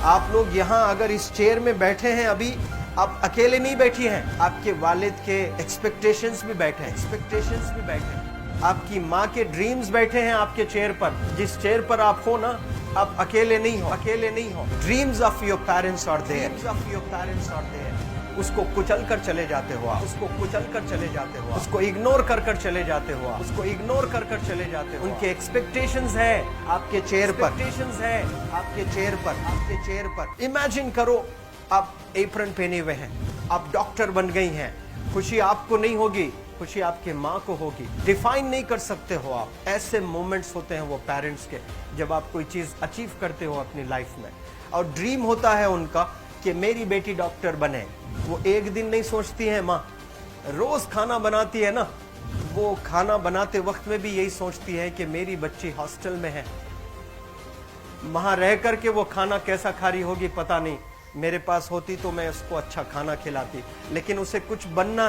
आप लोग यहाँ अगर इस चेयर में बैठे हैं अभी, आप अकेले नहीं बैठी हैं, आपके वालिद के एक्सपेक्टेशंस भी बैठे हैं, आपकी माँ के ड्रीम्स बैठे हैं आपके चेयर पर। जिस चेयर पर आप हो ना, आप अकेले नहीं हो। Dreams of your parents are there, उसको कुचल कर चले जाते हो आप, उसको इग्नोर कर चले जाते हो आप, उनके एक्सपेक्टेशंस है आपके चेयर पर, इमेजिन करो आप एप्रन पहने हुए हैं, आप डॉक्टर बन गई हैं, खुशी आपको नहीं होगी, खुशी आपके माँ को होगी। डिफाइन नहीं कर सकते हो आप। ऐसे मोमेंट्स होते हैं वो पेरेंट्स के, जब आप कोई चीज अचीव करते हो अपनी लाइफ में, और ड्रीम होता है उनका कि मेरी बेटी डॉक्टर बने। वो एक दिन नहीं सोचती है माँ, रोज खाना बनाती है ना, वो खाना बनाते वक्त में भी यही सोचती है कि मेरी बच्ची हॉस्टल में है, वहां रह करके वो खाना कैसा खा रही होगी पता नहीं, मेरे पास होती तो मैं उसको अच्छा खाना खिलाती। लेकिन उसे कुछ बनना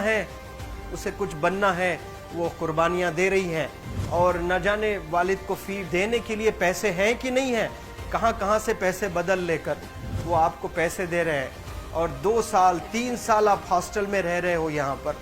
है, वो कुर्बानियां दे रही है, और न जाने वालिद को फी देने के लिए पैसे हैं कि नहीं है, कहां से पैसे बदल लेकर वो आपको पैसे दे रहे हैं। और 2 साल 3 साल आप हॉस्टल में रह रहे हो यहाँ पर।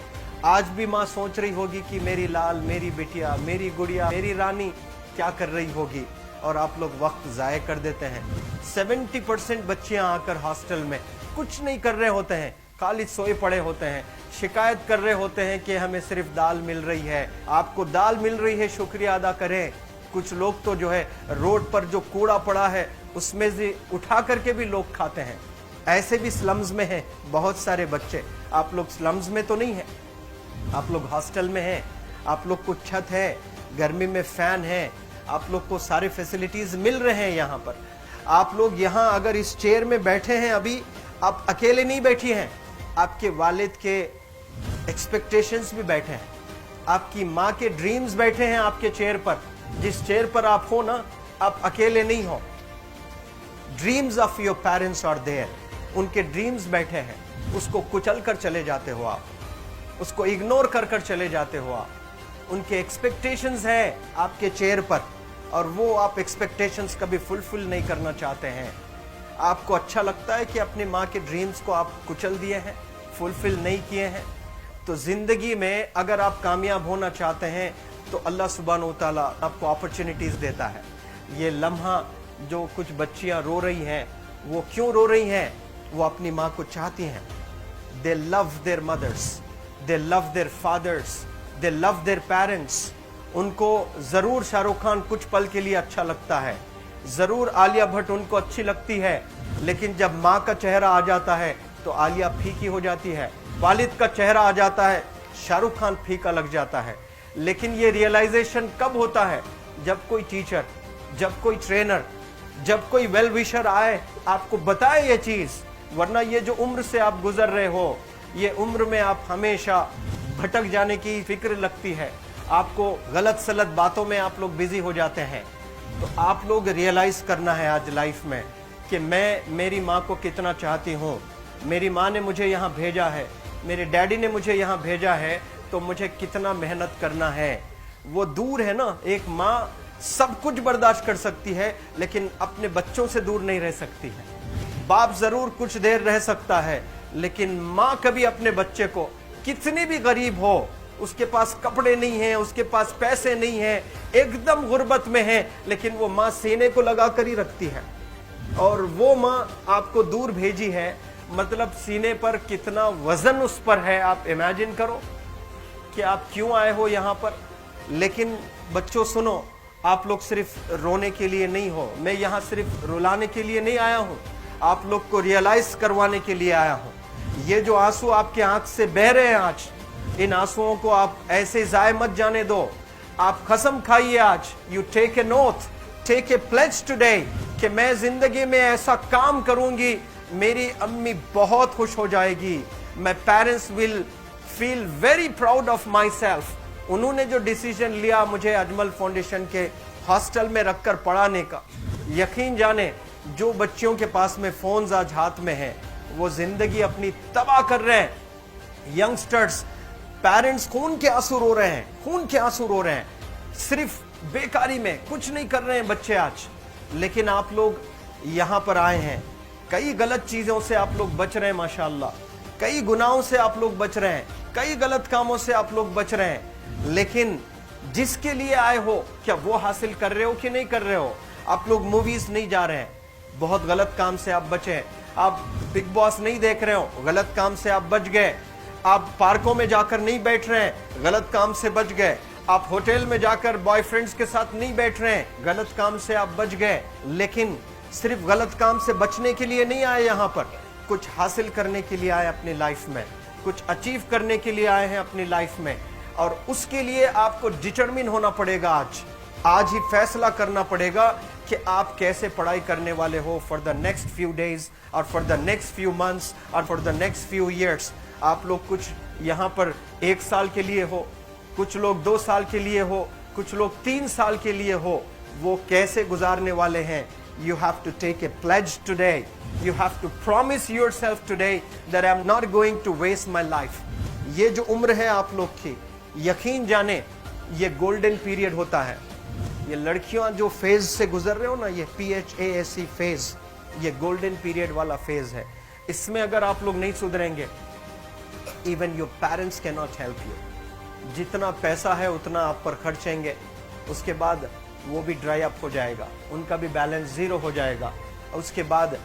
आज भी माँ सोच रही होगी कि मेरी लाल, मेरी बिटिया, मेरी गुड़िया, मेरी रानी क्या कर रही होगी, और आप लोग वक्त जाया कर देते हैं। 70% बच्चियां आकर हॉस्टल में कुछ नहीं कर रहे होते हैं, खाली सोए पड़े होते हैं, शिकायत कर रहे होते हैं कि हमें सिर्फ दाल मिल रही है। आपको दाल मिल रही है, शुक्रिया अदा करें। कुछ लोग तो जो है रोड पर जो कूड़ा पड़ा है उसमें से उठा करके भी लोग खाते हैं। ऐसे भी स्लम्स में हैं बहुत सारे बच्चे। आप लोग स्लम्स में तो नहीं है, आप लोग हॉस्टल में हैं, आप लोग को छत है, गर्मी में फैन है, आप लोग को सारे फैसिलिटीज मिल रहे हैं यहाँ पर। आप लोग यहाँ अगर इस चेयर में बैठे हैं अभी, आप अकेले नहीं बैठी हैं, आपके वालिद के एक्सपेक्टेशंस भी बैठे हैं, आपकी माँ के ड्रीम्स बैठे हैं आपके चेयर पर। जिस चेयर पर आप हो ना, आप अकेले नहीं हो। Dreams of your parents are there, उनके ड्रीम्स बैठे हैं, उसको कुचल कर चले जाते हो आप, उसको इग्नोर कर चले जाते हो आप। उनके एक्सपेक्टेशंस है आपके चेयर पर, और वो आप एक्सपेक्टेशंस कभी फुलफिल नहीं करना चाहते हैं। आपको अच्छा लगता है कि अपनी माँ के ड्रीम्स को आप कुचल दिए हैं, फुलफिल नहीं किए हैं। तो जिंदगी में अगर आप कामयाब होना चाहते हैं तो अल्लाह सुब्हानहू तआला आपको अपॉर्चुनिटीज देता है। ये लम्हा जो कुछ बच्चियां रो रही हैं, वो क्यों रो रही हैं? वो अपनी माँ को चाहती हैं। They love their mothers, they love their fathers, they love their parents. उनको जरूर शाहरुख खान कुछ पल के लिए अच्छा लगता है, जरूर आलिया भट्ट उनको अच्छी लगती है, लेकिन जब माँ का चेहरा आ जाता है तो आलिया फीकी हो जाती है। वालिद का चेहरा आ जाता है, शाहरुख खान फीका लग जाता है। लेकिन ये रियलाइजेशन कब होता है? जब कोई टीचर, जब कोई ट्रेनर, जब कोई वेल विशर आए, आपको बताए ये चीज। वरना ये जो उम्र से आप गुजर रहे हो, ये उम्र में आप हमेशा भटक जाने की फिक्र लगती है, आपको गलत सलत बातों में आप लोग बिजी हो जाते हैं। तो आप लोग रियलाइज करना है आज लाइफ में कि मैं मेरी माँ को कितना चाहती हूँ। मेरी माँ ने मुझे यहाँ भेजा है, मेरे डैडी ने मुझे यहाँ भेजा है, तो मुझे कितना मेहनत करना है। वो दूर है ना, एक माँ सब कुछ बर्दाश्त कर सकती है, लेकिन अपने बच्चों से दूर नहीं रह सकती है। बाप जरूर कुछ देर रह सकता है, लेकिन माँ कभी अपने बच्चे को, कितनी भी गरीब हो, उसके पास कपड़े नहीं हैं, उसके पास पैसे नहीं हैं, एकदम गुर्बत में है, लेकिन वो माँ सीने को लगा कर ही रखती है। और वो माँ आपको दूर भेजी है, मतलब सीने पर कितना वजन उस पर है। आप इमेजिन करो कि आप क्यों आए हो यहाँ पर। लेकिन बच्चों सुनो, आप लोग सिर्फ रोने के लिए नहीं हो, मैं यहाँ सिर्फ रुलाने के लिए नहीं आया हूँ, आप लोग को रियलाइज करवाने के लिए आया हूँ। ये जो आंसू आपके आंख से बह रहे हैं आज, इन आंसुओं को आप ऐसे जाए मत जाने दो। आप कसम खाइए आज, you take a note, take a pledge today, कि मैं जिंदगी में ऐसा काम करूंगी, मेरी अम्मी बहुत खुश हो जाएगी। My parents will feel very proud of my self. उन्होंने जो डिसीजन लिया मुझे अजमल फाउंडेशन के हॉस्टल में रखकर पढ़ाने का, यकीन जाने जो बच्चियों के पास में फोन्स आज हाथ में हैं, वो जिंदगी अपनी तबाह कर रहे हैं। यंगस्टर्स, पेरेंट्स खून के आंसू रो रहे हैं, खून के आंसू रो रहे हैं, सिर्फ बेकारी में कुछ नहीं कर रहे हैं बच्चे आज। लेकिन आप लोग यहाँ पर आए हैं, कई गलत चीजों से आप लोग बच रहे हैं माशाल्लाह, कई गुनाहों से आप लोग बच रहे हैं, कई गलत कामों से आप लोग बच रहे हैं, लेकिन जिसके लिए आए हो क्या वो हासिल कर रहे हो कि नहीं कर रहे हो? आप लोग मूवीज नहीं जा रहे हैं, बहुत गलत काम से आप बचे हैं। आप बिग बॉस नहीं देख रहे हो, गलत काम से आप बच गए। आप पार्कों में जाकर नहीं बैठ रहे हैं, गलत काम से बच गए। आप होटल में जाकर बॉयफ्रेंड्स के साथ नहीं बैठ रहे हैं, गलत काम से आप बच गए। लेकिन सिर्फ गलत काम से बचने के लिए नहीं आए, यहाँ पर कुछ हासिल करने के लिए आए अपनी लाइफ में, कुछ अचीव करने के लिए आए हैं अपनी लाइफ में। और उसके लिए आपको डिटरमिन होना पड़ेगा। आज ही फैसला करना पड़ेगा कि आप कैसे पढ़ाई करने वाले हो for the next few days और for the next few months और for the next few years. आप लोग कुछ यहाँ पर 1 साल के लिए हो, कुछ लोग 2 साल के लिए हो, कुछ लोग 3 साल के लिए हो, वो कैसे गुजारने वाले हैं? You have to take a pledge today. You have to promise yourself today that I'm not going to waste my life. ये जो उम्र है आप लोग की, यकीन जाने ये गोल्डन पीरियड होता है। ये लड़कियां जो फेज से गुजर रहे हो ना, ये PHASE फेज, ये गोल्डन पीरियड वाला फेज है। इसमें अगर आप लोग नहीं सुधरेंगे, even your parents can not help you. जितना पैसा है उतना आप पर खर्चेंगे, उसके बाद वो भी ड्राई अप हो जाएगा, उनका भी बैलेंस जीरो हो जाएगा। उसके बाद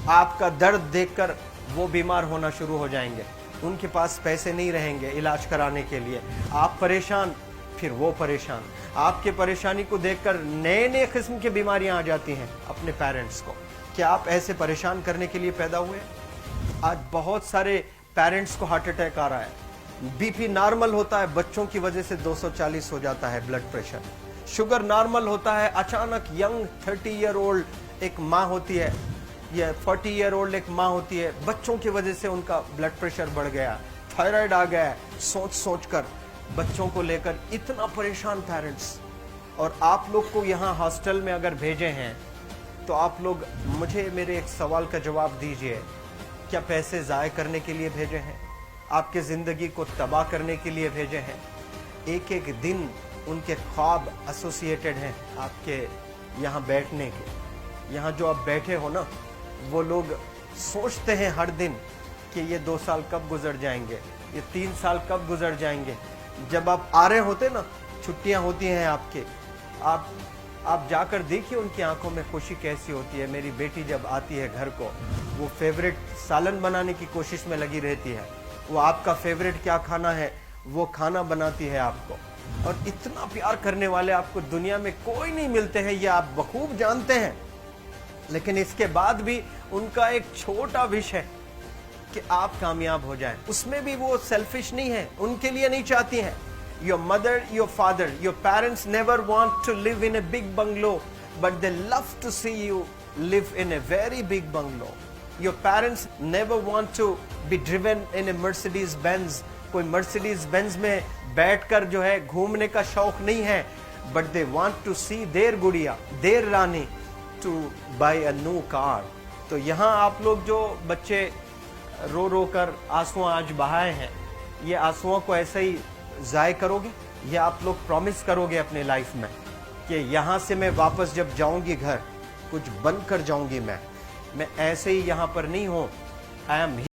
आपका दर्द देखकर वो बीमार होना शुरू हो जाएंगे, उनके पास पैसे नहीं रहेंगे इलाज कराने के लिए। आप परेशान, फिर वो परेशान। आपके परेशानी को देखकर नए नए किस्म की बीमारियां आ जाती हैं अपने पेरेंट्स को। क्या आप ऐसे परेशान करने के लिए पैदा हुए? आज बहुत सारे पेरेंट्स को हार्ट अटैक आ रहा है, बीपी नॉर्मल होता है, बच्चों की वजह से 240 हो जाता है ब्लड प्रेशर। शुगर नॉर्मल होता है, अचानक यंग 30 ईयर ओल्ड एक माँ होती है या 40 ईयर ओल्ड एक माँ होती है, बच्चों की वजह से उनका ब्लड प्रेशर बढ़ गया, थायराइड आ गया। सोच सोच कर बच्चों को लेकर इतना परेशान पेरेंट्स। और आप लोग को यहाँ हॉस्टल में अगर भेजे हैं तो आप लोग मुझे मेरे एक सवाल का जवाब दीजिए, क्या पैसे ज़ाय करने के लिए भेजे हैं? आपके ज़िंदगी को तबाह करने के लिए भेजे हैं? एक एक दिन उनके ख्वाब एसोसिएटेड हैं आपके यहाँ बैठने के। यहाँ जो आप बैठे हो ना, वो लोग सोचते हैं हर दिन कि ये 2 साल कब गुजर जाएंगे, ये 3 साल कब गुजर जाएंगे। जब आप आ रहे होते ना, छुट्टियाँ होती हैं आपके, आप जाकर देखिए उनकी आंखों में खुशी कैसी होती है। मेरी बेटी जब आती है घर को, वो फेवरेट सालन बनाने की कोशिश में लगी रहती है। वो आपका फेवरेट क्या खाना है वो खाना बनाती है आपको। और इतना प्यार करने वाले आपको दुनिया में कोई नहीं मिलते हैं, ये आप बखूब जानते हैं। लेकिन इसके बाद भी उनका एक छोटा विश है कि आप कामयाब हो जाएं। उसमें भी वो सेल्फिश नहीं है, उनके लिए नहीं चाहती हैं। Your mother, your father, your parents never want to live in a big bungalow, but they love to see you live in a very big bungalow. Your parents never want to be driven in a Mercedes Benz. कोई Mercedes Benz में बैठकर जो है घूमने का शौक नहीं है, but they want to see their गुड़िया, their Rani to buy a new car. तो यहाँ आप लोग जो बच्चे रो रो कर आंसू आज बहाए हैं, ये आंसुओं को ऐसे ही ज़ाय करोगे? ये आप लोग प्रॉमिस करोगे अपने लाइफ में कि यहाँ से मैं वापस जब जाऊंगी घर, कुछ बन कर जाऊंगी। मैं ऐसे ही यहाँ पर नहीं हूँ। I am